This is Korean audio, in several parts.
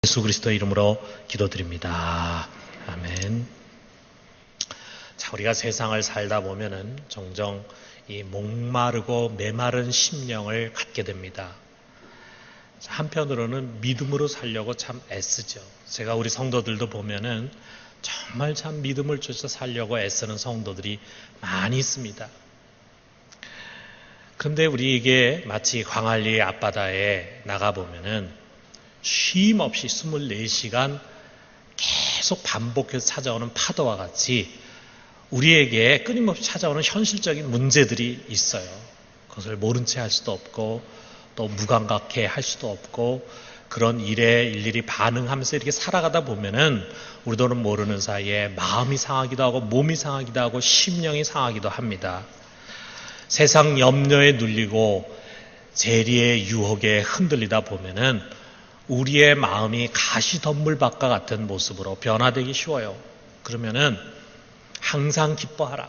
예수 그리스도의 이름으로 기도드립니다. 아멘. 자, 우리가 세상을 살다 보면은 종종 이 목마르고 메마른 심령을 갖게 됩니다. 한편으로는 믿음으로 살려고 참 애쓰죠. 제가 우리 성도들도 보면은 정말 참 믿음을 쫓아 살려고 애쓰는 성도들이 많이 있습니다. 그런데 우리에게 마치 광안리 앞바다에 나가보면은 쉼 없이 24시간 계속 반복해서 찾아오는 파도와 같이 우리에게 끊임없이 찾아오는 현실적인 문제들이 있어요. 그것을 모른 채 할 수도 없고 또 무감각해 할 수도 없고 그런 일에 일일이 반응하면서 이렇게 살아가다 보면은 우리들은 모르는 사이에 마음이 상하기도 하고 몸이 상하기도 하고 심령이 상하기도 합니다. 세상 염려에 눌리고 재리의 유혹에 흔들리다 보면은 우리의 마음이 가시덤불밭과 같은 모습으로 변화되기 쉬워요. 그러면은 항상 기뻐하라.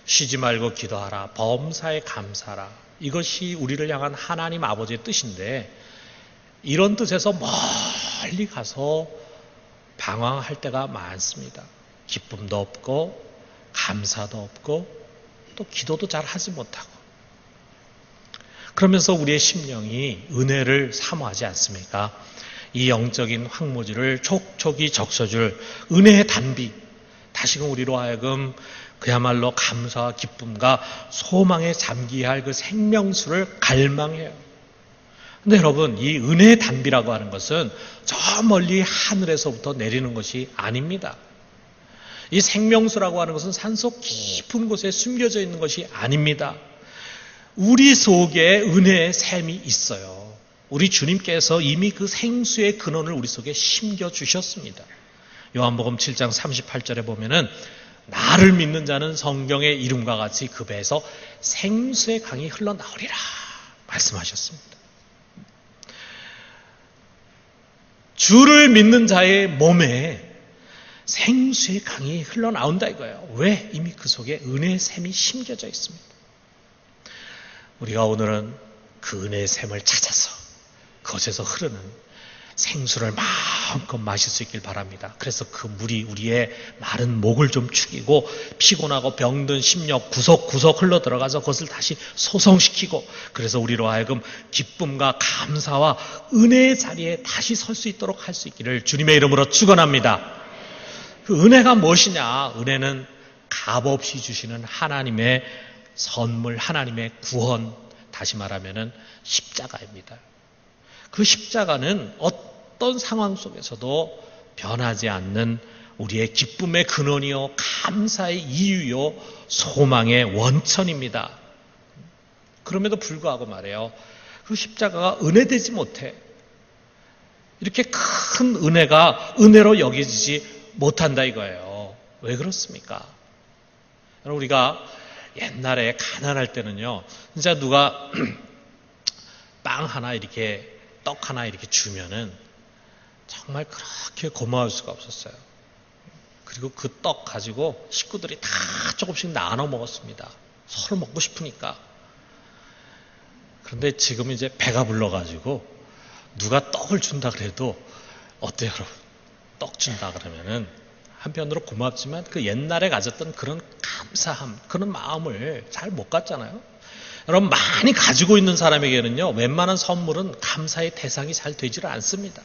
쉬지 말고 기도하라. 범사에 감사하라. 이것이 우리를 향한 하나님 아버지의 뜻인데 이런 뜻에서 멀리 가서 방황할 때가 많습니다. 기쁨도 없고 감사도 없고 또 기도도 잘 하지 못하고 그러면서 우리의 심령이 은혜를 사모하지 않습니까? 이 영적인 황무지를 촉촉이 적셔줄 은혜의 단비, 다시금 우리로 하여금 그야말로 감사와 기쁨과 소망에 잠기게 할 그 생명수를 갈망해요. 근데 여러분, 이 은혜의 단비라고 하는 것은 저 멀리 하늘에서부터 내리는 것이 아닙니다. 이 생명수라고 하는 것은 산속 깊은 곳에 숨겨져 있는 것이 아닙니다. 우리 속에 은혜의 샘이 있어요. 우리 주님께서 이미 그 생수의 근원을 우리 속에 심겨주셨습니다. 요한복음 7장 38절에 보면은 나를 믿는 자는 성경의 이름과 같이 그 배에서 생수의 강이 흘러나오리라 말씀하셨습니다. 주를 믿는 자의 몸에 생수의 강이 흘러나온다 이거예요. 왜? 이미 그 속에 은혜의 샘이 심겨져 있습니다. 우리가 오늘은 그 은혜의 샘을 찾아서 그곳에서 흐르는 생수를 마음껏 마실 수 있길 바랍니다. 그래서 그 물이 우리의 마른 목을 좀 축이고 피곤하고 병든 심령 구석구석 흘러 들어가서 그것을 다시 소성시키고 그래서 우리로 하여금 기쁨과 감사와 은혜의 자리에 다시 설 수 있도록 할 수 있기를 주님의 이름으로 축원합니다. 그 은혜가 무엇이냐? 은혜는 값없이 주시는 하나님의 선물, 하나님의 구원, 다시 말하면은 십자가입니다. 그 십자가는 어떤 상황 속에서도 변하지 않는 우리의 기쁨의 근원이요, 감사의 이유요, 소망의 원천입니다. 그럼에도 불구하고 말이에요. 그 십자가가 은혜되지 못해. 이렇게 큰 은혜가 은혜로 여겨지지 못한다 이거예요. 왜 그렇습니까? 여러분, 우리가 옛날에 가난할 때는요, 진짜 누가 빵 하나 이렇게 떡 하나 이렇게 주면은 정말 그렇게 고마울 수가 없었어요. 그리고 그 떡 가지고 식구들이 다 조금씩 나눠 먹었습니다. 서로 먹고 싶으니까. 그런데 지금 이제 배가 불러가지고 누가 떡을 준다 그래도 어때요, 여러분? 떡 준다 그러면은 한편으로 고맙지만 그 옛날에 가졌던 그런 감사함, 그런 마음을 잘 못 갖잖아요. 여러분, 많이 가지고 있는 사람에게는요, 웬만한 선물은 감사의 대상이 잘 되지를 않습니다.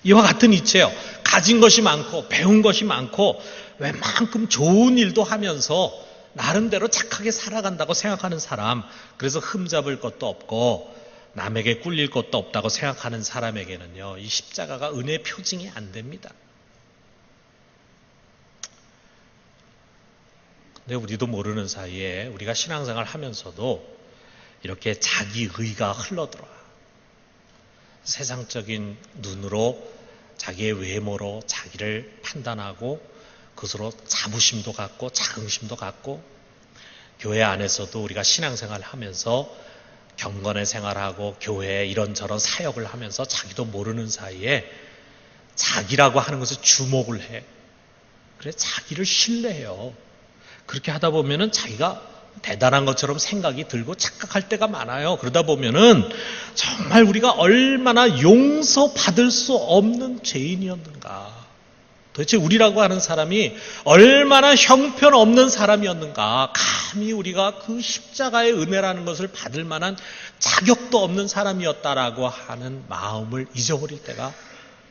이와 같은 이치예요. 가진 것이 많고 배운 것이 많고 웬만큼 좋은 일도 하면서 나름대로 착하게 살아간다고 생각하는 사람, 그래서 흠잡을 것도 없고 남에게 꿀릴 것도 없다고 생각하는 사람에게는요, 이 십자가가 은혜의 표징이 안 됩니다. 근데 우리도 모르는 사이에 우리가 신앙생활 하면서도 이렇게 자기의가 흘러들어와. 세상적인 눈으로 자기의 외모로 자기를 판단하고 그것으로 자부심도 갖고 자긍심도 갖고 교회 안에서도 우리가 신앙생활 하면서 경건의 생활하고 교회에 이런저런 사역을 하면서 자기도 모르는 사이에 자기라고 하는 것에 주목을 해. 그래 자기를 신뢰해요. 그렇게 하다 보면은 자기가 대단한 것처럼 생각이 들고 착각할 때가 많아요. 그러다 보면은 정말 우리가 얼마나 용서받을 수 없는 죄인이었는가. 도대체 우리라고 하는 사람이 얼마나 형편없는 사람이었는가. 감히 우리가 그 십자가의 은혜라는 것을 받을 만한 자격도 없는 사람이었다라고 하는 마음을 잊어버릴 때가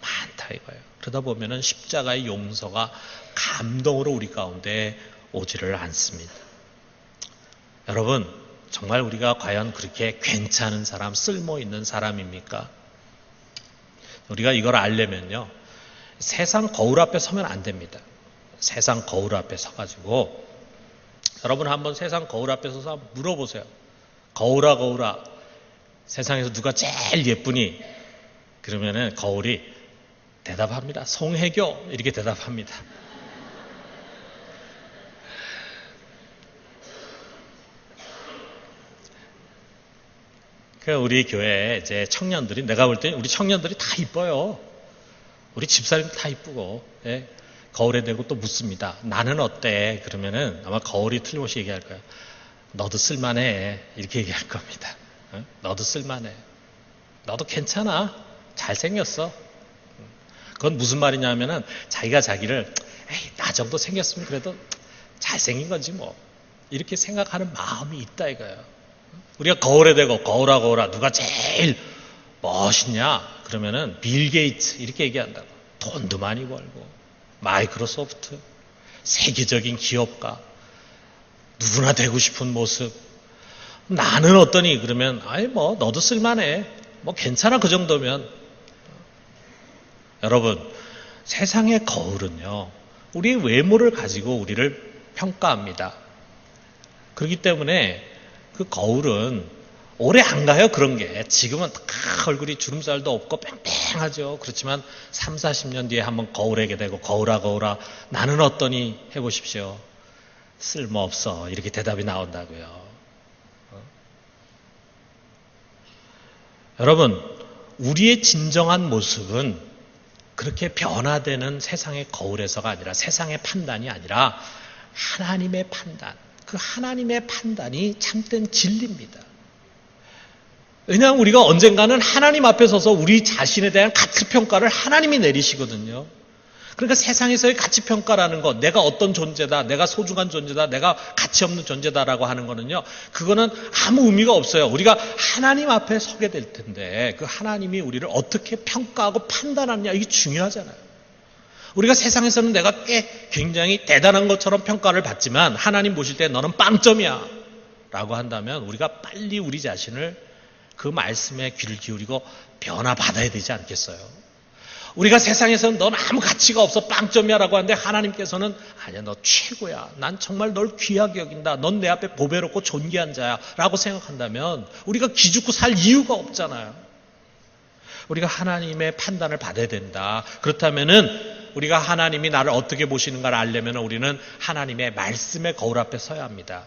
많다 이거예요. 그러다 보면은 십자가의 용서가 감동으로 우리 가운데 오지를 않습니다. 여러분, 정말 우리가 과연 그렇게 괜찮은 사람, 쓸모 있는 사람입니까? 우리가 이걸 알려면요, 세상 거울 앞에 서면 안 됩니다. 세상 거울 앞에 서가지고 여러분 한번 세상 거울 앞에 서서 한번 물어보세요. 거울아 거울아, 세상에서 누가 제일 예쁘니? 그러면은 거울이 대답합니다. 송혜교, 이렇게 대답합니다. 우리 교회 이제 청년들이, 내가 볼 때 우리 청년들이 다 이뻐요. 우리 집사님도 다 이쁘고, 예? 거울에 대고 또 묻습니다. 나는 어때? 그러면은 아마 거울이 틀림없이 얘기할 거예요. 너도 쓸만해. 이렇게 얘기할 겁니다. 어? 너도 쓸만해. 너도 괜찮아. 잘생겼어. 그건 무슨 말이냐면은 자기가 자기를 에이, 나 정도 생겼으면 그래도 잘생긴 건지 뭐 이렇게 생각하는 마음이 있다 이거예요. 우리가 거울에 대고 거울아 거울아 누가 제일 멋있냐? 그러면은 빌 게이츠 이렇게 얘기한다고. 돈도 많이 벌고 마이크로소프트, 세계적인 기업가, 누구나 되고 싶은 모습. 나는 어떠니? 그러면 아이 뭐 너도 쓸만해. 뭐 괜찮아 그 정도면. 여러분, 세상의 거울은요, 우리의 외모를 가지고 우리를 평가합니다. 그렇기 때문에 그 거울은 오래 안 가요, 그런 게. 지금은 다 얼굴이 주름살도 없고 뺑뺑하죠. 그렇지만 3, 40년 뒤에 한번 거울에게 대고 거울아 거울아 나는 어떠니 해보십시오. 쓸모없어. 이렇게 대답이 나온다고요. 여러분, 우리의 진정한 모습은 그렇게 변화되는 세상의 거울에서가 아니라, 세상의 판단이 아니라 하나님의 판단, 그 하나님의 판단이 참된 진리입니다. 왜냐하면 우리가 언젠가는 하나님 앞에 서서 우리 자신에 대한 가치평가를 하나님이 내리시거든요. 그러니까 세상에서의 가치평가라는 것, 내가 어떤 존재다, 내가 소중한 존재다, 내가 가치 없는 존재다라고 하는 거는요, 그거는 아무 의미가 없어요. 우리가 하나님 앞에 서게 될 텐데 그 하나님이 우리를 어떻게 평가하고 판단하느냐, 이게 중요하잖아요. 우리가 세상에서는 내가 꽤 굉장히 대단한 것처럼 평가를 받지만 하나님 보실 때 너는 빵점이야 라고 한다면 우리가 빨리 우리 자신을 그 말씀에 귀를 기울이고 변화받아야 되지 않겠어요? 우리가 세상에서는 넌 아무 가치가 없어 빵점이야 라고 하는데 하나님께서는 아니야, 너 최고야. 난 정말 널 귀하게 여긴다. 넌 내 앞에 보배롭고 존귀한 자야 라고 생각한다면 우리가 기죽고 살 이유가 없잖아요. 우리가 하나님의 판단을 받아야 된다. 그렇다면은 우리가 하나님이 나를 어떻게 보시는가를 알려면 우리는 하나님의 말씀의 거울 앞에 서야 합니다.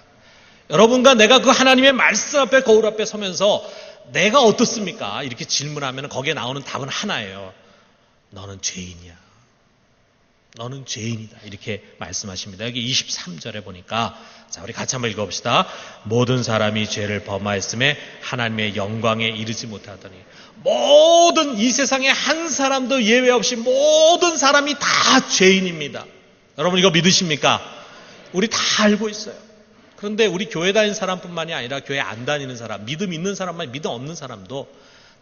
여러분과 내가 그 하나님의 말씀 앞에 거울 앞에 서면서 내가 어떻습니까? 이렇게 질문하면 거기에 나오는 답은 하나예요. 너는 죄인이야. 너는 죄인이다. 이렇게 말씀하십니다. 여기 23절에 보니까, 자, 우리 같이 한번 읽어봅시다. 모든 사람이 죄를 범하였음에 하나님의 영광에 이르지 못하더니. 모든 이 세상에 한 사람도 예외 없이 모든 사람이 다 죄인입니다. 여러분 이거 믿으십니까? 우리 다 알고 있어요. 그런데 우리 교회 다니는 사람뿐만이 아니라 교회 안 다니는 사람, 믿음 있는 사람만, 믿음 없는 사람도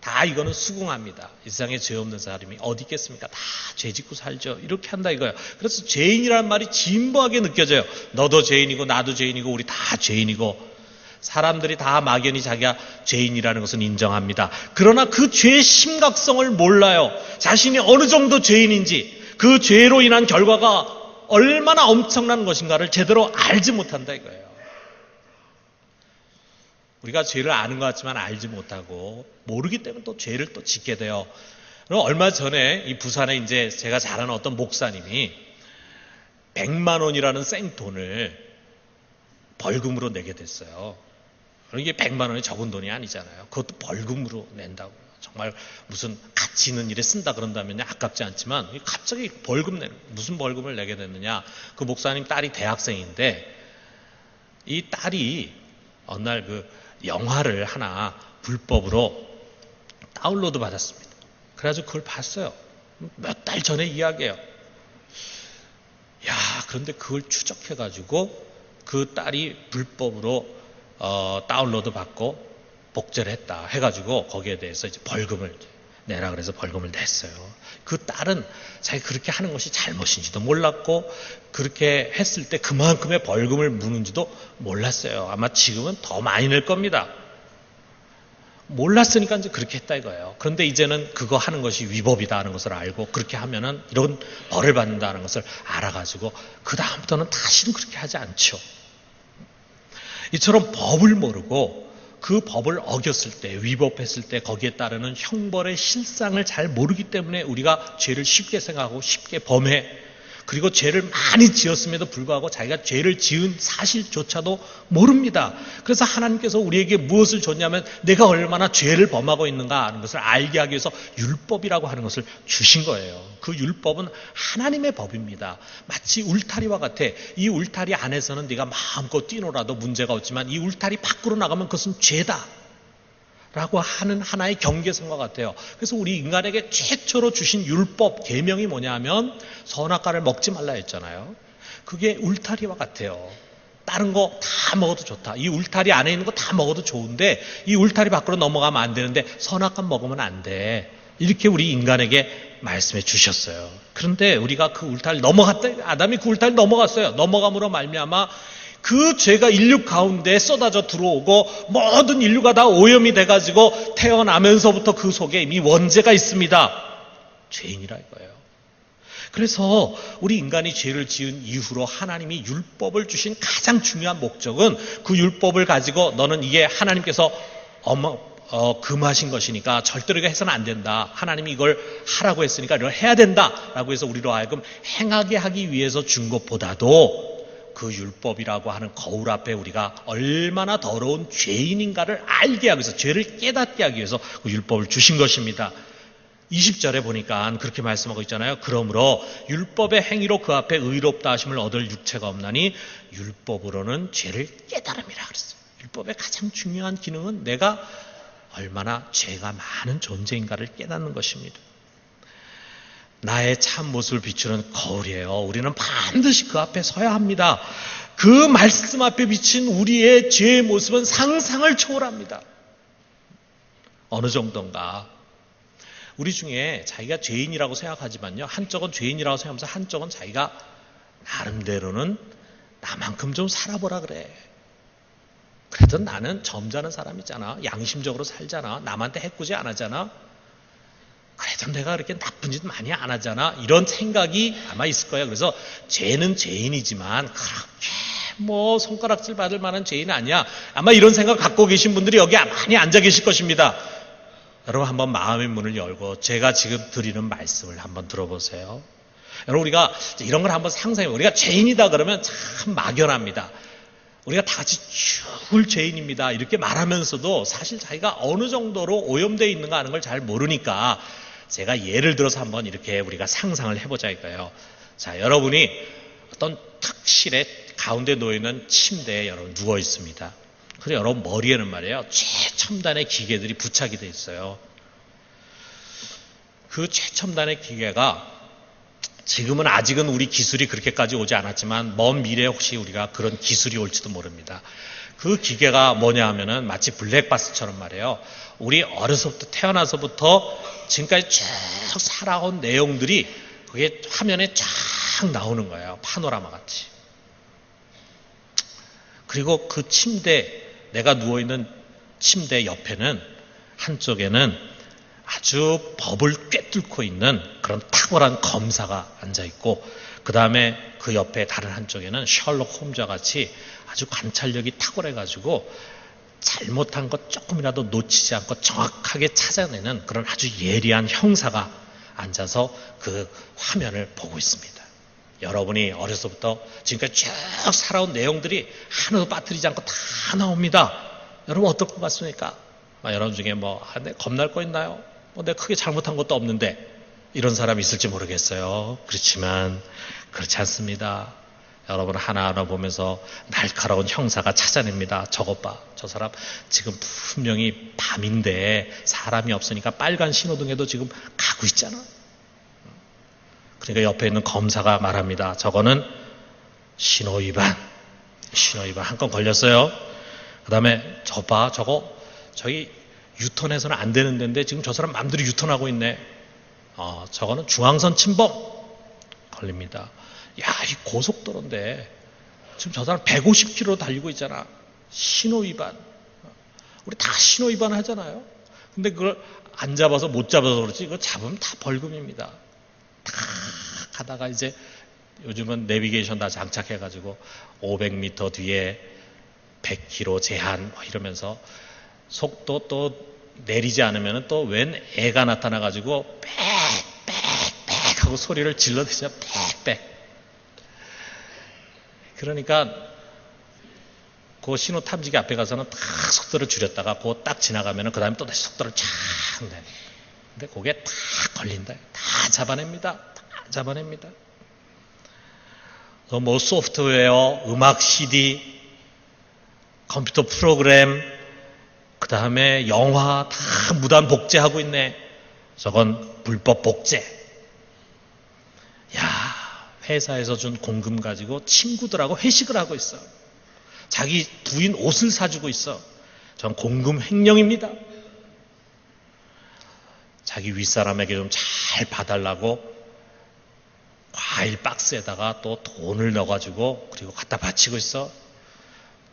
다 이거는 수긍합니다. 이 세상에 죄 없는 사람이 어디 있겠습니까? 다 죄 짓고 살죠. 이렇게 한다 이거예요. 그래서 죄인이라는 말이 진부하게 느껴져요. 너도 죄인이고 나도 죄인이고 우리 다 죄인이고, 사람들이 다 막연히 자기가 죄인이라는 것은 인정합니다. 그러나 그 죄의 심각성을 몰라요. 자신이 어느 정도 죄인인지, 그 죄로 인한 결과가 얼마나 엄청난 것인가를 제대로 알지 못한다 이거예요. 우리가 죄를 아는 것 같지만 알지 못하고 모르기 때문에 또 죄를 또 짓게 돼요. 얼마 전에 이 부산에 이제 제가 잘 아는 어떤 목사님이 100만 원이라는 생돈을 벌금으로 내게 됐어요. 이게 100만 원이 적은 돈이 아니잖아요. 그것도 벌금으로 낸다고요. 정말 무슨 가치 있는 일에 쓴다 그런다면 아깝지 않지만 갑자기 벌금 내는, 무슨 벌금을 내게 됐느냐. 그 목사님 딸이 대학생인데 이 딸이 어느 날 그 영화를 하나 불법으로 다운로드 받았습니다. 그래가지고 그걸 봤어요. 몇 달 전에 이야기예요. 야, 그런데 그걸 추적해가지고 그 딸이 불법으로 다운로드 받고 복제를 했다 해가지고 거기에 대해서 이제 벌금을 내라 그래서 벌금을 냈어요. 그 딸은 자기 그렇게 하는 것이 잘못인지도 몰랐고 그렇게 했을 때 그만큼의 벌금을 무는지도 몰랐어요. 아마 지금은 더 많이 낼 겁니다. 몰랐으니까 이제 그렇게 했다 이거예요. 그런데 이제는 그거 하는 것이 위법이다 하는 것을 알고 그렇게 하면은 이런 벌을 받는다는 것을 알아가지고 그 다음부터는 다시는 그렇게 하지 않죠. 이처럼 법을 모르고 그 법을 어겼을 때, 위법했을 때 거기에 따르는 형벌의 실상을 잘 모르기 때문에 우리가 죄를 쉽게 생각하고 쉽게 범해. 그리고 죄를 많이 지었음에도 불구하고 자기가 죄를 지은 사실조차도 모릅니다. 그래서 하나님께서 우리에게 무엇을 줬냐면 내가 얼마나 죄를 범하고 있는가 하는 것을 알게 하기 위해서 율법이라고 하는 것을 주신 거예요. 그 율법은 하나님의 법입니다. 마치 울타리와 같아. 이 울타리 안에서는 네가 마음껏 뛰놀아도 문제가 없지만 이 울타리 밖으로 나가면 그것은 죄다 라고 하는 하나의 경계선과 같아요. 그래서 우리 인간에게 최초로 주신 율법, 계명이 뭐냐면 선악과를 먹지 말라 했잖아요. 그게 울타리와 같아요. 다른 거 다 먹어도 좋다. 이 울타리 안에 있는 거 다 먹어도 좋은데 이 울타리 밖으로 넘어가면 안 되는데 선악과 먹으면 안 돼. 이렇게 우리 인간에게 말씀해 주셨어요. 그런데 우리가 그 울타리를 넘어갔다. 아담이 그 울타리를 넘어갔어요. 넘어감으로 말미암아 그 죄가 인류 가운데 쏟아져 들어오고 모든 인류가 다 오염이 돼가지고 태어나면서부터 그 속에 이미 원죄가 있습니다. 죄인이라 이거예요. 그래서 우리 인간이 죄를 지은 이후로 하나님이 율법을 주신 가장 중요한 목적은 그 율법을 가지고 너는 이게 하나님께서 금하신 것이니까 절대로 이거 해서는 안 된다. 하나님이 이걸 하라고 했으니까 이걸 해야 된다라고 해서 우리로 하여금 행하게 하기 위해서 준 것보다도 그 율법이라고 하는 거울 앞에 우리가 얼마나 더러운 죄인인가를 알게 하기 위해서, 죄를 깨닫게 하기 위해서 그 율법을 주신 것입니다. 20절에 보니까 그렇게 말씀하고 있잖아요. 그러므로 율법의 행위로 그 앞에 의롭다 하심을 얻을 육체가 없나니 율법으로는 죄를 깨달음이라 그랬어요. 율법의 가장 중요한 기능은 내가 얼마나 죄가 많은 존재인가를 깨닫는 것입니다. 나의 참 모습을 비추는 거울이에요. 우리는 반드시 그 앞에 서야 합니다. 그 말씀 앞에 비친 우리의 죄의 모습은 상상을 초월합니다. 어느 정도인가. 우리 중에 자기가 죄인이라고 생각하지만요. 한쪽은 죄인이라고 생각하면서 한쪽은 자기가 나름대로는 나만큼 좀 살아보라 그래. 그래도 나는 점잖은 사람이잖아. 양심적으로 살잖아. 남한테 해코지 안 하잖아. 그래도 내가 그렇게 나쁜 짓 많이 안 하잖아. 이런 생각이 아마 있을 거예요. 그래서 죄는 죄인이지만 그렇게 손가락질 받을 만한 죄인은 아니야. 아마 이런 생각 갖고 계신 분들이 여기 많이 앉아 계실 것입니다. 여러분 한번 마음의 문을 열고 제가 지금 드리는 말씀을 한번 들어보세요. 여러분 우리가 이런 걸 한번 상상해 보세요. 우리가 죄인이다 그러면 참 막연합니다. 우리가 다 같이 죽을 죄인입니다. 이렇게 말하면서도 사실 자기가 어느 정도로 오염되어 있는가 하는 걸 잘 모르니까 제가 예를 들어서 한번 이렇게 우리가 상상을 해보자 이거예요. 자, 여러분이 어떤 탁실에 가운데 놓여있는 침대에 여러분 누워 있습니다. 그래서 여러분 머리에는 말이에요. 최첨단의 기계들이 부착이 돼 있어요. 그 최첨단의 기계가 지금은 아직은 우리 기술이 그렇게까지 오지 않았지만 먼 미래에 혹시 우리가 그런 기술이 올지도 모릅니다. 그 기계가 뭐냐 하면은 마치 블랙박스처럼 말이에요. 우리 어려서부터 태어나서부터 지금까지 쭉 살아온 내용들이 그게 화면에 쫙 나오는 거예요. 파노라마 같이. 그리고 그 침대, 내가 누워있는 침대 옆에는 한쪽에는 아주 법을 꿰뚫고 있는 그런 탁월한 검사가 앉아있고 그 다음에 그 옆에 다른 한쪽에는 셜록 홈즈와 같이 아주 관찰력이 탁월해가지고 잘못한 것 조금이라도 놓치지 않고 정확하게 찾아내는 그런 아주 예리한 형사가 앉아서 그 화면을 보고 있습니다. 여러분이 어려서부터 지금까지 쭉 살아온 내용들이 하나도 빠뜨리지 않고 다 나옵니다. 여러분 어떨 것 같습니까? 여러분 중에 내가 겁날 거 있나요? 내가 크게 잘못한 것도 없는데 이런 사람이 있을지 모르겠어요. 그렇지만 그렇지 않습니다. 여러분 하나하나 보면서 날카로운 형사가 찾아냅니다. 저것 봐. 저 사람 지금 분명히 밤인데 사람이 없으니까 빨간 신호등에도 지금 가고 있잖아. 그러니까 옆에 있는 검사가 말합니다. 저거는 신호위반. 신호위반 한 건 걸렸어요. 그 다음에 저 봐. 저기 유턴해서는 안 되는 데인데 지금 저 사람 맘대로 유턴하고 있네. 저거는 중앙선 침범 걸립니다. 야, 이 고속도로인데 지금 저 사람 150km 달리고 있잖아. 신호위반. 우리 다 신호위반 하잖아요. 근데 그걸 안 잡아서 못 잡아서 그렇지 그거 잡으면 다 벌금입니다. 다 가다가 이제 요즘은 내비게이션 다 장착해가지고 500m 뒤에 100km 제한 이러면서 속도 또 내리지 않으면 또 웬 애가 나타나가지고 빽빽빽 하고 소리를 질러대죠. 빽빽. 그러니까 그 신호 탐지기 앞에 가서는 딱 속도를 줄였다가 그거 딱 지나가면 그 다음에 또 다시 속도를 쫙 내. 근데 그게 다 걸린다. 다 잡아냅니다. 다 잡아냅니다. 뭐 소프트웨어, 음악 CD, 컴퓨터 프로그램, 그 다음에 영화 다 무단 복제하고 있네. 저건 불법 복제. 야, 회사에서 준 공금 가지고 친구들하고 회식을 하고 있어. 자기 부인 옷을 사주고 있어. 전 공금 횡령입니다. 자기 윗사람에게 좀 잘 봐달라고 과일 박스에다가 또 돈을 넣어가지고 그리고 갖다 바치고 있어.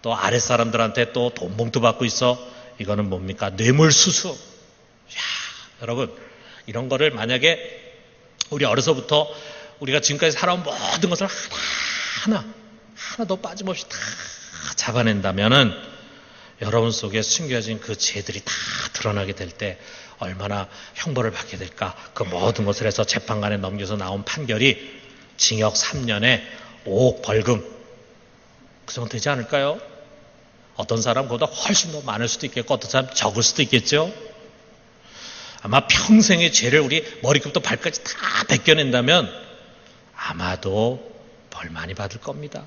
또 아랫사람들한테 또 돈 봉투 받고 있어. 이거는 뭡니까? 뇌물수수. 야, 여러분 이런 거를 만약에 우리 어려서부터 우리가 지금까지 살아온 모든 것을 하나도 빠짐없이 다 잡아낸다면은 여러분 속에 숨겨진 그 죄들이 다 드러나게 될 때 얼마나 형벌을 받게 될까. 그 모든 것을 해서 재판관에 넘겨서 나온 판결이 징역 3년에 5억 벌금. 그 정도 되지 않을까요? 어떤 사람보다 훨씬 더 많을 수도 있겠고 어떤 사람 적을 수도 있겠죠. 아마 평생의 죄를 우리 머리끝부터 발까지 다 벗겨낸다면 아마도 벌 많이 받을 겁니다.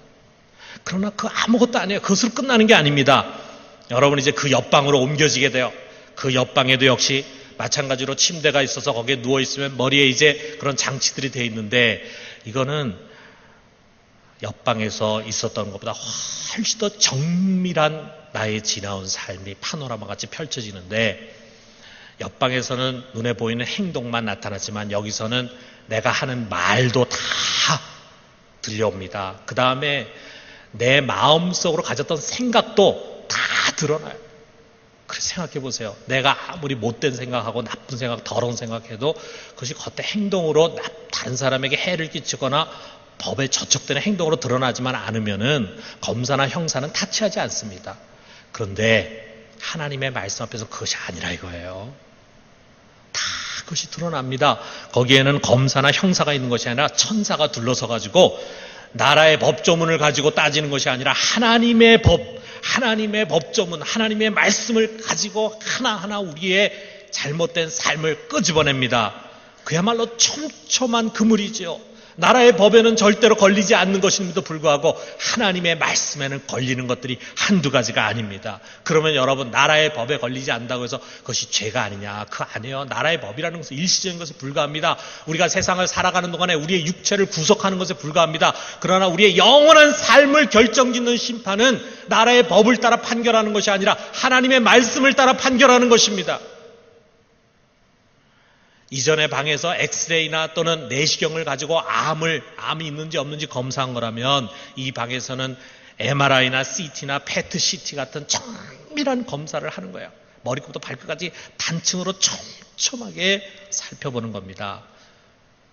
그러나 그 아무것도 아니에요. 그것으로 끝나는 게 아닙니다. 여러분 이제 그 옆방으로 옮겨지게 돼요. 그 옆방에도 역시 마찬가지로 침대가 있어서 거기에 누워있으면 머리에 이제 그런 장치들이 돼 있는데 이거는 옆방에서 있었던 것보다 훨씬 더 정밀한 나의 지나온 삶이 파노라마 같이 펼쳐지는데 옆방에서는 눈에 보이는 행동만 나타나지만 여기서는 내가 하는 말도 다 들려옵니다. 그 다음에 내 마음속으로 가졌던 생각도 다 드러나요. 그래서 생각해 보세요. 내가 아무리 못된 생각하고 나쁜 생각, 더러운 생각해도 그것이 겉에 행동으로 다른 사람에게 해를 끼치거나 법에 저촉되는 행동으로 드러나지만 않으면은 검사나 형사는 타치하지 않습니다. 그런데 하나님의 말씀 앞에서 그것이 아니라 이거예요. 다 그것이 드러납니다. 거기에는 검사나 형사가 있는 것이 아니라 천사가 둘러서 가지고 나라의 법조문을 가지고 따지는 것이 아니라 하나님의 법, 하나님의 법조문, 하나님의 말씀을 가지고 하나하나 우리의 잘못된 삶을 끄집어냅니다. 그야말로 촘촘한 그물이지요. 나라의 법에는 절대로 걸리지 않는 것임에도 불구하고 하나님의 말씀에는 걸리는 것들이 한두 가지가 아닙니다. 그러면 여러분 나라의 법에 걸리지 않는다고 해서 그것이 죄가 아니냐? 그거 아니에요. 나라의 법이라는 것은 일시적인 것에 불과합니다. 우리가 세상을 살아가는 동안에 우리의 육체를 구속하는 것에 불과합니다. 그러나 우리의 영원한 삶을 결정짓는 심판은 나라의 법을 따라 판결하는 것이 아니라 하나님의 말씀을 따라 판결하는 것입니다. 이전의 방에서 엑스레이나 또는 내시경을 가지고 암이 있는지 없는지 검사한 거라면 이 방에서는 MRI나 CT나 PET-CT 같은 정밀한 검사를 하는 거예요. 머리부터 발끝까지 단층으로 촘촘하게 살펴보는 겁니다.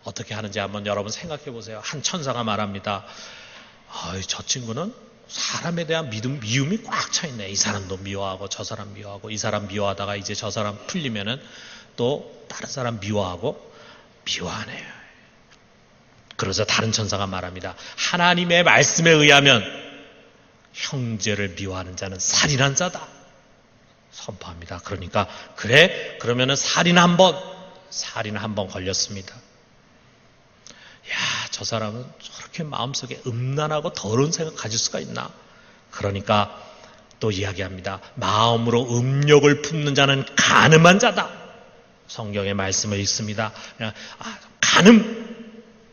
어떻게 하는지 한번 여러분 생각해 보세요. 한 천사가 말합니다. 저 친구는 사람에 대한 미움이 꽉 차 있네. 이 사람도 미워하고 저 사람 미워하고 이 사람 미워하다가 이제 저 사람 풀리면은 또 다른 사람 미워하고 미워하네요. 그러자 다른 천사가 말합니다. 하나님의 말씀에 의하면 형제를 미워하는 자는 살인한 자다. 선포합니다. 그러니까 그래? 그러면은 살인 한 번 걸렸습니다. 야, 저 사람은 저렇게 마음속에 음란하고 더러운 생각 가질 수가 있나? 그러니까 또 이야기합니다. 마음으로 음욕을 품는 자는 간음한 자다. 성경의 말씀을 읽습니다.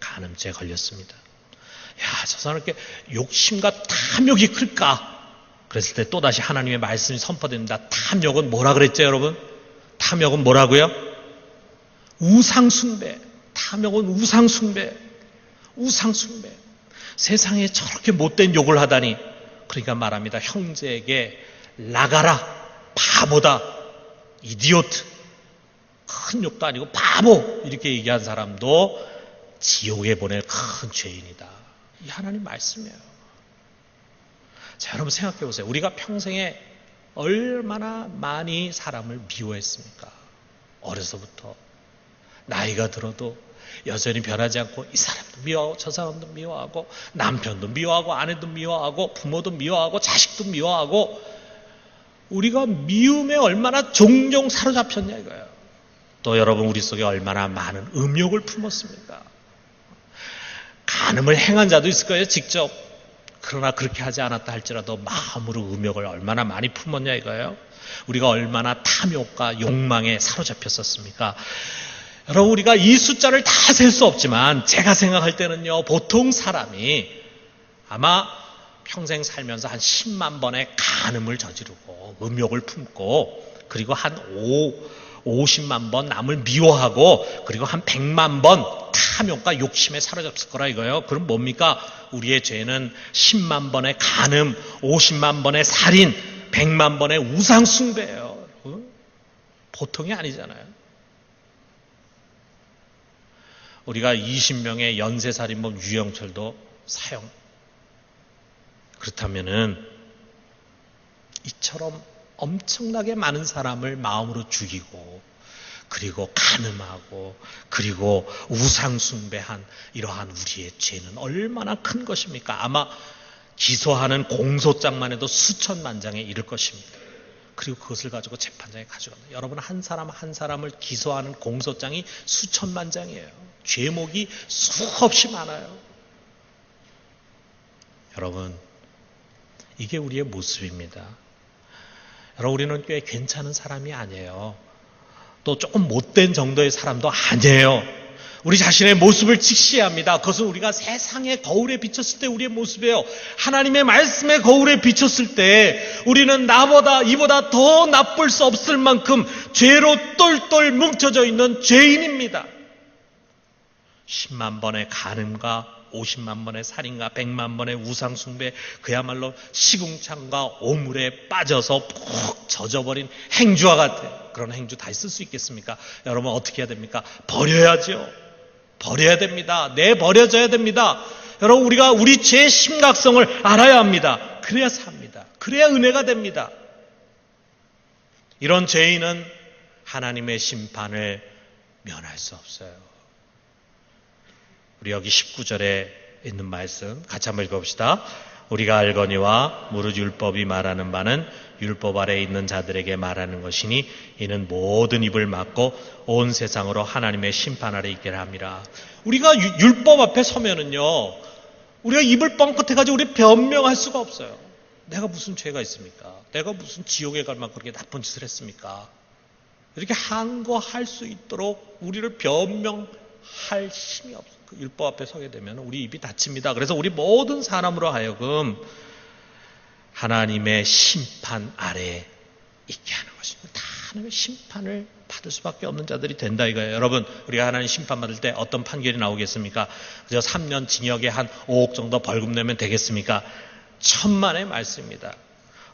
간음죄 걸렸습니다. 야, 저 사람 이렇게 욕심과 탐욕이 클까? 그랬을 때 또다시 하나님의 말씀이 선포됩니다. 탐욕은 뭐라 그랬죠, 여러분? 탐욕은 뭐라고요? 우상숭배. 탐욕은 우상숭배. 우상숭배. 세상에 저렇게 못된 욕을 하다니. 그러니까 말합니다. 형제에게 나가라. 바보다. 이디오트. 큰 욕도 아니고 바보. 이렇게 얘기한 사람도 지옥에 보낼 큰 죄인이다. 이 하나님 말씀이에요. 자, 여러분 생각해 보세요. 우리가 평생에 얼마나 많이 사람을 미워했습니까? 어려서부터. 나이가 들어도 여전히 변하지 않고 이 사람도 미워하고 저 사람도 미워하고 남편도 미워하고 아내도 미워하고 부모도 미워하고 자식도 미워하고 우리가 미움에 얼마나 종종 사로잡혔냐 이거예요. 또 여러분 우리 속에 얼마나 많은 음욕을 품었습니까? 간음을 행한 자도 있을 거예요, 직접. 그러나 그렇게 하지 않았다 할지라도 마음으로 음욕을 얼마나 많이 품었냐 이거예요. 우리가 얼마나 탐욕과 욕망에 사로잡혔었습니까? 여러분 우리가 이 숫자를 다 셀 수 없지만 제가 생각할 때는요, 보통 사람이 아마 평생 살면서 한 10만 번의 간음을 저지르고 음욕을 품고 그리고 한 50만 번 남을 미워하고 그리고 한 100만 번 탐욕과 욕심에 사로잡힐 거라 이거예요. 그럼 뭡니까? 우리의 죄는 10만 번의 간음, 50만 번의 살인, 100만 번의 우상숭배예요. 보통이 아니잖아요. 우리가 20명의 연쇄살인범 유영철도 사형. 그렇다면은 이처럼 엄청나게 많은 사람을 마음으로 죽이고 그리고 간음하고 그리고 우상숭배한 이러한 우리의 죄는 얼마나 큰 것입니까? 아마 기소하는 공소장만 해도 수천만 장에 이를 것입니다. 그리고 그것을 가지고 재판장에 가져갑니다. 여러분 한 사람 한 사람을 기소하는 공소장이 수천만 장이에요. 죄목이 수없이 많아요. 여러분 이게 우리의 모습입니다. 여러분 우리는 꽤 괜찮은 사람이 아니에요. 또 조금 못된 정도의 사람도 아니에요. 우리 자신의 모습을 직시해야 합니다. 그것은 우리가 세상의 거울에 비쳤을 때 우리의 모습이에요. 하나님의 말씀의 거울에 비쳤을 때 우리는 나보다 이보다 더 나쁠 수 없을 만큼 죄로 똘똘 뭉쳐져 있는 죄인입니다. 10만 번의 간음과 50만 번의 살인과 100만 번의 우상숭배, 그야말로 시궁창과 오물에 빠져서 푹 젖어버린 행주와 같아요. 그런 행주 다시 쓸 수 있겠습니까? 여러분 어떻게 해야 됩니까? 버려야죠. 버려야 됩니다. 내버려져야 됩니다. 여러분 우리가 우리 죄의 심각성을 알아야 합니다. 그래야 삽니다. 그래야 은혜가 됩니다. 이런 죄인은 하나님의 심판을 면할 수 없어요. 우리 여기 19절에 있는 말씀 같이 한번 읽어봅시다. 우리가 알거니와 무릇 율법이 말하는 바는 율법 아래에 있는 자들에게 말하는 것이니 이는 모든 입을 막고 온 세상으로 하나님의 심판 아래 있게 함이라. 우리가 율법 앞에 서면은요, 우리가 입을 뻥끗해가지고 우리 변명할 수가 없어요. 내가 무슨 죄가 있습니까? 내가 무슨 지옥에 갈 만큼 그렇게 나쁜 짓을 했습니까? 이렇게 항거할 수 있도록 우리를 변명할 힘이 없어요. 그 율법 앞에 서게 되면 우리 입이 닫힙니다. 그래서 우리 모든 사람으로 하여금 하나님의 심판 아래에 있게 하는 것입니다. 다 하나님의 심판을 받을 수밖에 없는 자들이 된다 이거예요. 여러분 우리가 하나님 심판 받을 때 어떤 판결이 나오겠습니까? 그저 3년 징역에 한 5억 정도 벌금 내면 되겠습니까? 천만의 말씀입니다.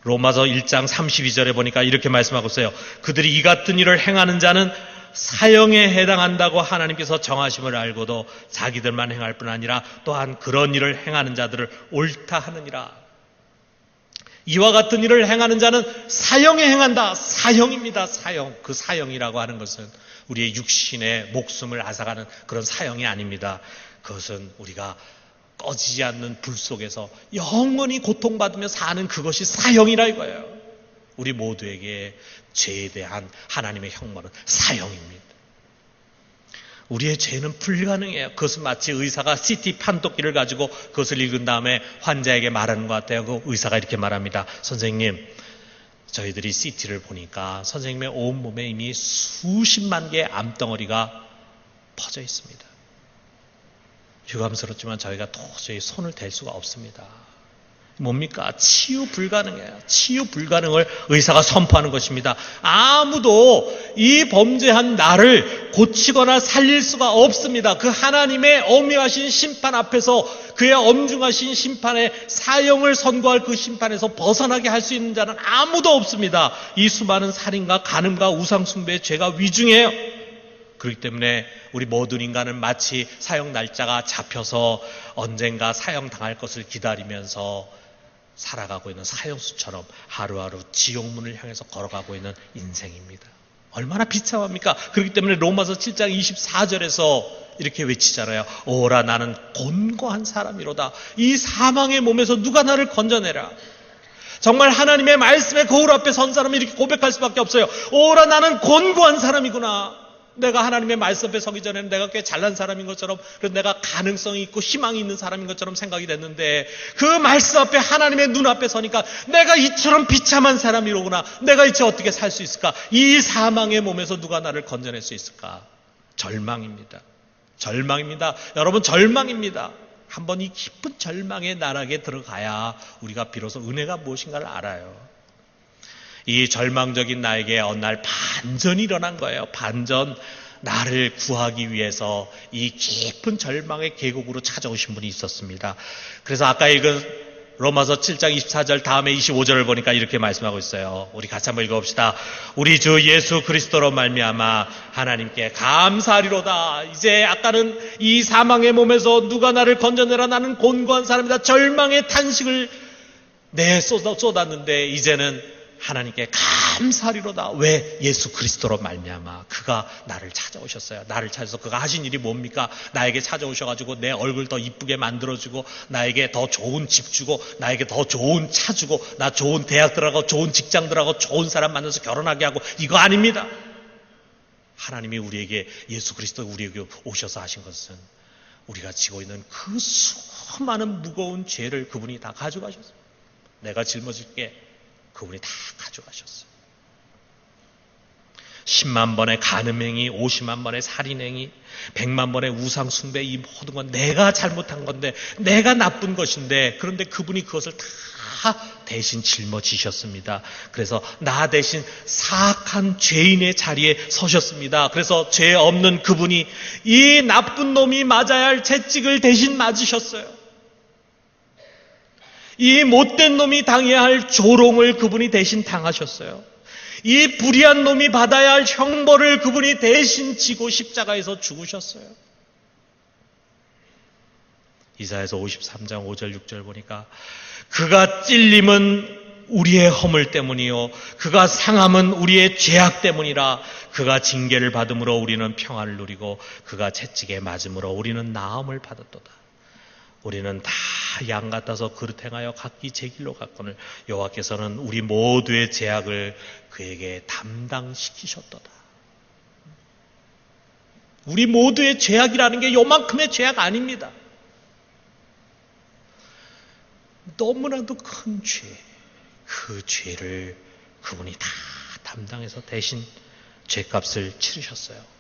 로마서 1장 32절에 보니까 이렇게 말씀하고 있어요. 그들이 이 같은 일을 행하는 자는 사형에 해당한다고 하나님께서 정하심을 알고도 자기들만 행할 뿐 아니라 또한 그런 일을 행하는 자들을 옳다 하느니라. 이와 같은 일을 행하는 자는 사형에 행한다. 사형입니다. 사형. 그 사형이라고 하는 것은 우리의 육신의 목숨을 앗아가는 그런 사형이 아닙니다. 그것은 우리가 꺼지지 않는 불 속에서 영원히 고통받으며 사는 그것이 사형이라 이거예요. 우리 모두에게 죄에 대한 하나님의 형벌은 사형입니다. 우리의 죄는 불가능해요. 그것은 마치 의사가 CT 판독기를 가지고 그것을 읽은 다음에 환자에게 말하는 것 같아요. 그 의사가 이렇게 말합니다. 선생님, 저희들이 CT를 보니까 선생님의 온몸에 이미 수십만 개의 암덩어리가 퍼져 있습니다. 유감스럽지만 저희가 도저히 손을 댈 수가 없습니다. 뭡니까? 치유 불가능해요. 치유 불가능을 의사가 선포하는 것입니다. 아무도 이 범죄한 나를 고치거나 살릴 수가 없습니다. 그 하나님의 엄미하신 심판 앞에서 그의 엄중하신 심판의 사형을 선고할 그 심판에서 벗어나게 할 수 있는 자는 아무도 없습니다. 이 수많은 살인과 간음과 우상숭배의 죄가 위중해요. 그렇기 때문에 우리 모든 인간은 마치 사형 날짜가 잡혀서 언젠가 사형당할 것을 기다리면서 살아가고 있는 사형수처럼 하루하루 지옥문을 향해서 걸어가고 있는 인생입니다. 얼마나 비참합니까? 그렇기 때문에 로마서 7장 24절에서 이렇게 외치잖아요. 오라 나는 곤고한 사람이로다. 이 사망의 몸에서 누가 나를 건져내라. 정말 하나님의 말씀의 거울 앞에 선 사람은 이렇게 고백할 수밖에 없어요. 오라 나는 곤고한 사람이구나. 내가 하나님의 말씀 앞에 서기 전에는 내가 꽤 잘난 사람인 것처럼, 그래서 내가 가능성이 있고 희망이 있는 사람인 것처럼 생각이 됐는데 그 말씀 앞에 하나님의 눈앞에 서니까 내가 이처럼 비참한 사람이로구나. 내가 이제 어떻게 살 수 있을까? 이 사망의 몸에서 누가 나를 건져낼 수 있을까? 절망입니다. 절망입니다. 여러분, 절망입니다. 한번 이 깊은 절망의 나락에 들어가야 우리가 비로소 은혜가 무엇인가를 알아요. 이 절망적인 나에게 어느 날 반전이 일어난 거예요. 반전. 나를 구하기 위해서 이 깊은 절망의 계곡으로 찾아오신 분이 있었습니다. 그래서 아까 읽은 로마서 7장 24절 다음에 25절을 보니까 이렇게 말씀하고 있어요. 우리 같이 한번 읽어봅시다. 우리 주 예수 그리스도로 말미암아 하나님께 감사하리로다. 이제 아까는 이 사망의 몸에서 누가 나를 건져내라. 나는 곤고한 사람이다. 절망의 탄식을 쏟았는데 이제는 하나님께 감사하리로다. 왜? 예수 그리스도로 말미암아 그가 나를 찾아오셨어요. 나를 찾아서 그가 하신 일이 뭡니까? 나에게 찾아오셔가지고 내 얼굴 더 이쁘게 만들어주고 나에게 더 좋은 집 주고 나에게 더 좋은 차 주고 나 좋은 대학 들어가고 좋은 직장 들어가고 좋은 사람 만나서 결혼하게 하고 이거 아닙니다. 하나님이 우리에게 예수 그리스도 우리에게 오셔서 하신 것은 우리가 지고 있는 그 수많은 무거운 죄를 그분이 다 가져가셨어요. 내가 짊어질게 그분이 다 가져가셨어요. 10만 번의 간음행위, 50만 번의 살인행위, 100만 번의 우상숭배, 이 모든 건 내가 잘못한 건데 내가 나쁜 것인데 그런데 그분이 그것을 다 대신 짊어지셨습니다. 그래서 나 대신 사악한 죄인의 자리에 서셨습니다. 그래서 죄 없는 그분이 이 나쁜 놈이 맞아야 할 채찍을 대신 맞으셨어요. 이 못된 놈이 당해야 할 조롱을 그분이 대신 당하셨어요. 이 불의한 놈이 받아야 할 형벌을 그분이 대신 지고 십자가에서 죽으셨어요. 이사야서 53장 5절 6절 보니까 그가 찔림은 우리의 허물 때문이요 그가 상함은 우리의 죄악 때문이라. 그가 징계를 받음으로 우리는 평안을 누리고 그가 채찍에 맞음으로 우리는 나음을 받았도다. 우리는 다 양 같아서 그릇 행하여 각기 제 길로 갔거늘 여호와께서는 우리 모두의 죄악을 그에게 담당시키셨도다. 우리 모두의 죄악이라는 게 요만큼의 죄악 아닙니다. 너무나도 큰 죄, 그 죄를 그분이 다 담당해서 대신 죄값을 치르셨어요.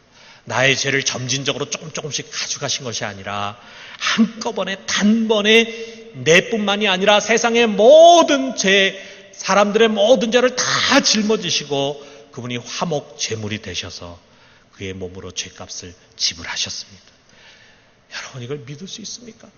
나의 죄를 점진적으로 조금씩 가져가신 것이 아니라 한꺼번에 단번에 내뿐만이 아니라 세상의 모든 죄, 사람들의 모든 죄를 다 짊어지시고 그분이 화목 제물이 되셔서 그의 몸으로 죄값을 지불하셨습니다. 여러분 이걸 믿을 수 있습니까?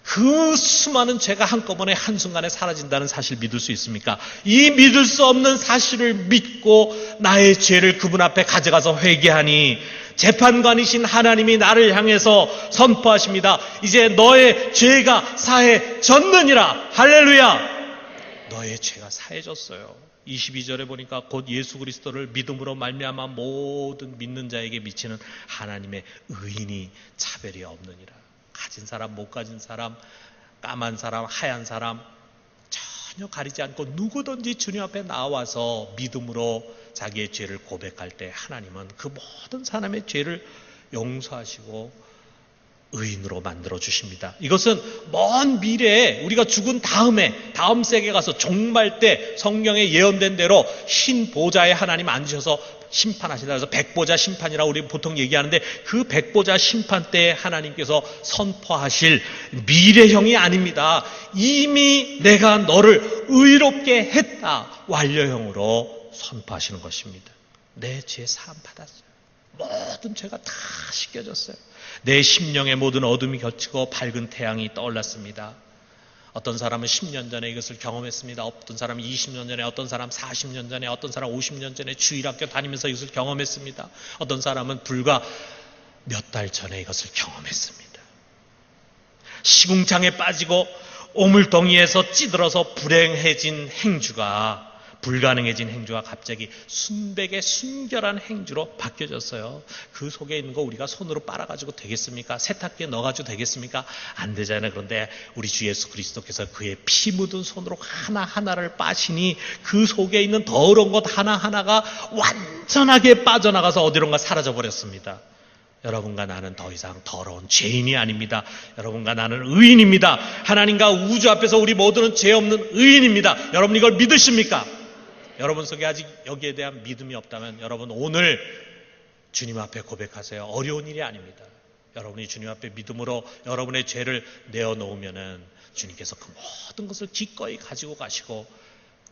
그 수많은 죄가 한꺼번에 한순간에 사라진다는 사실 믿을 수 있습니까? 이 믿을 수 없는 사실을 믿고 나의 죄를 그분 앞에 가져가서 회개하니 재판관이신 하나님이 나를 향해서 선포하십니다. 이제 너의 죄가 사해졌느니라. 할렐루야. 너의 죄가 사해졌어요. 22절에 보니까 곧 예수 그리스도를 믿음으로 말미암아 모든 믿는 자에게 미치는 하나님의 의인이 차별이 없느니라. 가진 사람, 못 가진 사람, 까만 사람, 하얀 사람 전혀 가리지 않고 누구든지 주님 앞에 나와서 믿음으로 자기의 죄를 고백할 때 하나님은 그 모든 사람의 죄를 용서하시고 의인으로 만들어 주십니다. 이것은 먼 미래에 우리가 죽은 다음에 다음 세계에 가서 종말 때 성경에 예언된 대로 흰 보좌에 하나님 앉으셔서 심판하시다. 그래서 백보자 심판이라고 우리 보통 얘기하는데 그 백보자 심판 때에 하나님께서 선포하실 미래형이 아닙니다. 이미 내가 너를 의롭게 했다. 완료형으로 선포하시는 것입니다. 내 죄 사함 받았어요. 모든 죄가 다 씻겨졌어요. 내 심령의 모든 어둠이 겹치고 밝은 태양이 떠올랐습니다. 어떤 사람은 10년 전에 이것을 경험했습니다. 어떤 사람은 20년 전에, 어떤 사람은 40년 전에, 어떤 사람은 50년 전에 주일학교 다니면서 이것을 경험했습니다. 어떤 사람은 불과 몇 달 전에 이것을 경험했습니다. 시궁창에 빠지고 오물덩이에서 찌들어서 불행해진 행주가, 불가능해진 행주가 갑자기 순백의 순결한 행주로 바뀌어졌어요. 그 속에 있는 거 우리가 손으로 빨아가지고 되겠습니까? 세탁기에 넣어가지고 되겠습니까? 안 되잖아요. 그런데 우리 주 예수 그리스도께서 그의 피 묻은 손으로 하나하나를 빠시니 그 속에 있는 더러운 것 하나하나가 완전하게 빠져나가서 어디론가 사라져버렸습니다. 여러분과 나는 더 이상 더러운 죄인이 아닙니다. 여러분과 나는 의인입니다. 하나님과 우주 앞에서 우리 모두는 죄 없는 의인입니다. 여러분 이걸 믿으십니까? 여러분 속에 아직 여기에 대한 믿음이 없다면 여러분 오늘 주님 앞에 고백하세요. 어려운 일이 아닙니다. 여러분이 주님 앞에 믿음으로 여러분의 죄를 내어놓으면은 주님께서 그 모든 것을 기꺼이 가지고 가시고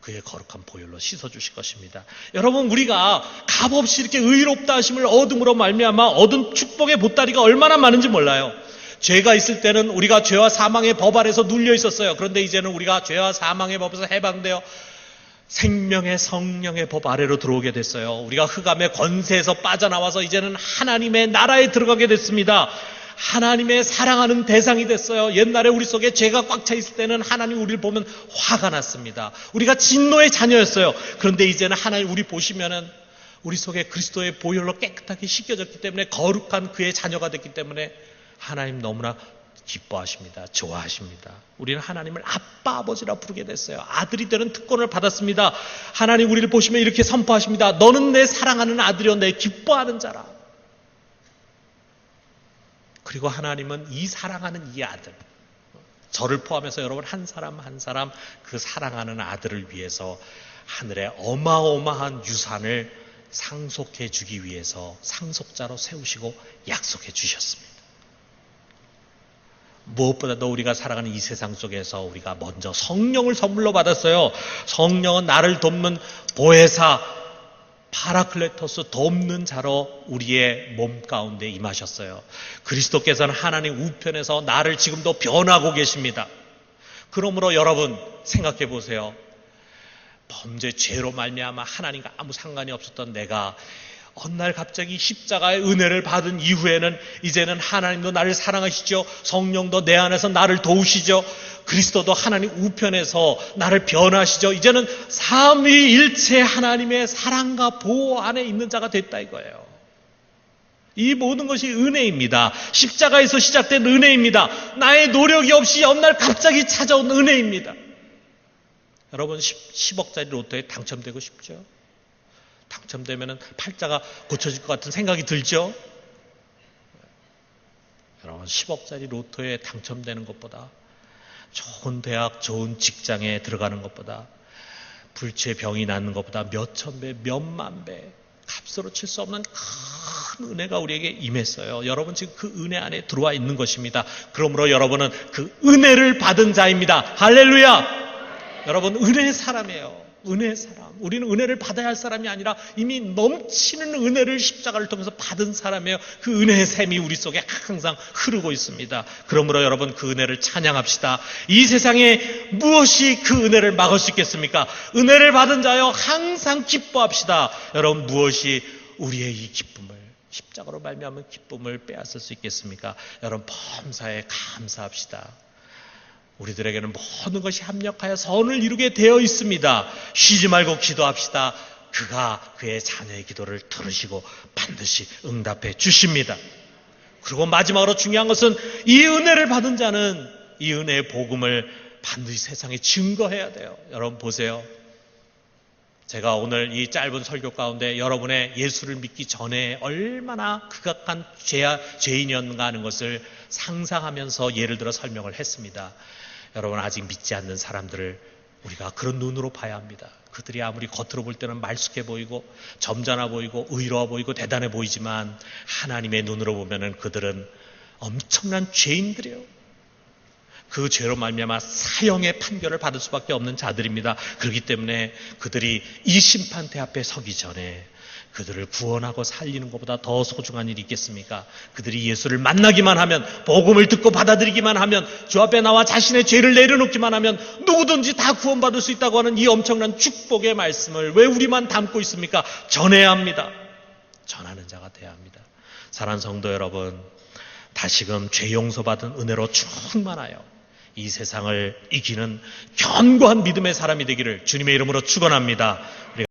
그의 거룩한 보혈로 씻어주실 것입니다. 여러분 우리가 값없이 이렇게 의롭다 하심을 얻음으로 말미암아 얻은 축복의 보따리가 얼마나 많은지 몰라요. 죄가 있을 때는 우리가 죄와 사망의 법 아래서 눌려 있었어요. 그런데 이제는 우리가 죄와 사망의 법에서 해방되어 생명의 성령의 법 아래로 들어오게 됐어요. 우리가 흑암의 권세에서 빠져나와서 이제는 하나님의 나라에 들어가게 됐습니다. 하나님의 사랑하는 대상이 됐어요. 옛날에 우리 속에 죄가 꽉 차 있을 때는 하나님 우리를 보면 화가 났습니다. 우리가 진노의 자녀였어요. 그런데 이제는 하나님 우리 보시면은 우리 속에 그리스도의 보혈로 깨끗하게 씻겨졌기 때문에 거룩한 그의 자녀가 됐기 때문에 하나님 너무나 기뻐하십니다. 좋아하십니다. 우리는 하나님을 아빠 아버지라 부르게 됐어요. 아들이 되는 특권을 받았습니다. 하나님 우리를 보시면 이렇게 선포하십니다. 너는 내 사랑하는 아들이요 내 기뻐하는 자라. 그리고 하나님은 이 사랑하는 이 아들, 저를 포함해서 여러분 한 사람 한 사람 그 사랑하는 아들을 위해서 하늘의 어마어마한 유산을 상속해 주기 위해서 상속자로 세우시고 약속해 주셨습니다. 무엇보다도 우리가 살아가는 이 세상 속에서 우리가 먼저 성령을 선물로 받았어요. 성령은 나를 돕는 보혜사 파라클레토스 돕는 자로 우리의 몸 가운데 임하셨어요. 그리스도께서는 하나님 우편에서 나를 지금도 변하고 계십니다. 그러므로 여러분 생각해 보세요. 범죄 죄로 말미암아 하나님과 아무 상관이 없었던 내가 어느 날 갑자기 십자가의 은혜를 받은 이후에는 이제는 하나님도 나를 사랑하시죠. 성령도 내 안에서 나를 도우시죠. 그리스도도 하나님 우편에서 나를 변화하시죠. 이제는 삼위일체 하나님의 사랑과 보호 안에 있는 자가 됐다 이거예요. 이 모든 것이 은혜입니다. 십자가에서 시작된 은혜입니다. 나의 노력이 없이 어느 날 갑자기 찾아온 은혜입니다. 여러분 10억짜리 로또에 당첨되고 싶죠? 당첨되면 팔자가 고쳐질 것 같은 생각이 들죠? 여러분 10억짜리 로또에 당첨되는 것보다 좋은 대학, 좋은 직장에 들어가는 것보다 불치의 병이 낫는 것보다 몇천 배, 몇만 배 값으로 칠 수 없는 큰 은혜가 우리에게 임했어요. 여러분 지금 그 은혜 안에 들어와 있는 것입니다. 그러므로 여러분은 그 은혜를 받은 자입니다. 할렐루야! 여러분 은혜의 사람이에요. 은혜의 사람. 우리는 은혜를 받아야 할 사람이 아니라 이미 넘치는 은혜를 십자가를 통해서 받은 사람이에요. 그 은혜의 샘이 우리 속에 항상 흐르고 있습니다. 그러므로 여러분 그 은혜를 찬양합시다. 이 세상에 무엇이 그 은혜를 막을 수 있겠습니까? 은혜를 받은 자여 항상 기뻐합시다. 여러분 무엇이 우리의 이 기쁨을 십자가로 말미암은 기쁨을 빼앗을 수 있겠습니까? 여러분 범사에 감사합시다. 우리들에게는 모든 것이 합력하여 선을 이루게 되어 있습니다. 쉬지 말고 기도합시다. 그가 그의 자녀의 기도를 들으시고 반드시 응답해 주십니다. 그리고 마지막으로 중요한 것은 이 은혜를 받은 자는 이 은혜의 복음을 반드시 세상에 증거해야 돼요. 여러분 보세요. 제가 오늘 이 짧은 설교 가운데 여러분의 예수를 믿기 전에 얼마나 극악한 죄인이었는가 하는 것을 상상하면서 예를 들어 설명을 했습니다. 여러분, 아직 믿지 않는 사람들을 우리가 그런 눈으로 봐야 합니다. 그들이 아무리 겉으로 볼 때는 말쑥해 보이고 점잖아 보이고 의로워 보이고 대단해 보이지만 하나님의 눈으로 보면은 그들은 엄청난 죄인들이에요. 그 죄로 말미암아 사형의 판결을 받을 수밖에 없는 자들입니다. 그렇기 때문에 그들이 이 심판대 앞에 서기 전에 그들을 구원하고 살리는 것보다 더 소중한 일이 있겠습니까? 그들이 예수를 만나기만 하면, 복음을 듣고 받아들이기만 하면, 주 앞에 나와 자신의 죄를 내려놓기만 하면 누구든지 다 구원받을 수 있다고 하는 이 엄청난 축복의 말씀을 왜 우리만 담고 있습니까? 전해야 합니다. 전하는 자가 돼야 합니다. 사랑하는 성도 여러분, 다시금 죄 용서받은 은혜로 충만하여 이 세상을 이기는 견고한 믿음의 사람이 되기를 주님의 이름으로 축원합니다.